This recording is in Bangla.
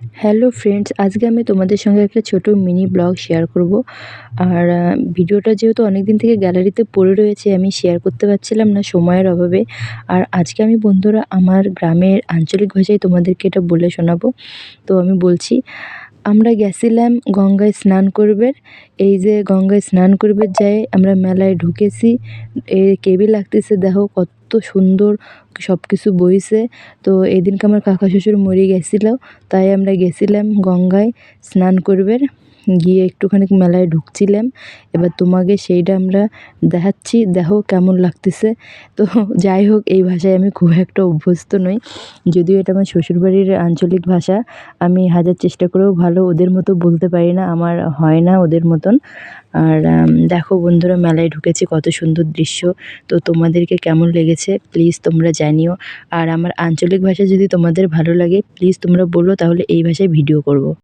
হ্যালো ফ্রেন্ডস, আজকে আমি তোমাদের সঙ্গে একটা ছোট মিনি ব্লগ শেয়ার করব। আর ভিডিওটা যেহেতু অনেকদিন থেকে গ্যালারিতে পড়ে রয়েছে, আমি শেয়ার করতে পারছিলাম না সময়ের অভাবে। আর আজকে আমি বন্ধুরা আমার গ্রামের আঞ্চলিক ভাষায় তোমাদেরকে এটা বলে শোনাবো। তো আমি বলছি, আমরা গেছিলাম গঙ্গায় স্নান করবে। এই যে গঙ্গায় স্নান করবে যাই আমরা মেলায় ঢুকেছি। কেবি লাগতেছে, দেখো কত সুন্দর সব কিছু বইছে। তো এই দিনকে আমার কাকা শ্বশুর মরে গেছিল, তাই আমরা গেছিলাম গঙ্গায় স্নান করবে। গিয়ে একটুখানি মেলায় ঢুকছিলাম। এবার তোমাকে সেইটা আমরা দেখাচ্ছি, দেখো কেমন লাগতেছে। তো যাই হোক, এই ভাষায় আমি খুব একটা অভ্যস্ত নই, যদিও এটা আমার শ্বশুরবাড়ির আঞ্চলিক ভাষা। আমি হাজার চেষ্টা করেও ভালো ওদের মতো বলতে পারি না, আমার হয় না ওদের মতন। আর দেখো বন্ধুরা, মেলায় ঢুকেছি, কত সুন্দর দৃশ্য। তো তোমাদেরকে কেমন লেগেছে প্লিজ তোমরা জানিও। আর আমার আঞ্চলিক ভাষা যদি তোমাদের ভালো লাগে প্লিজ তোমরা বলো, তাহলে এই ভাষায় ভিডিও করব।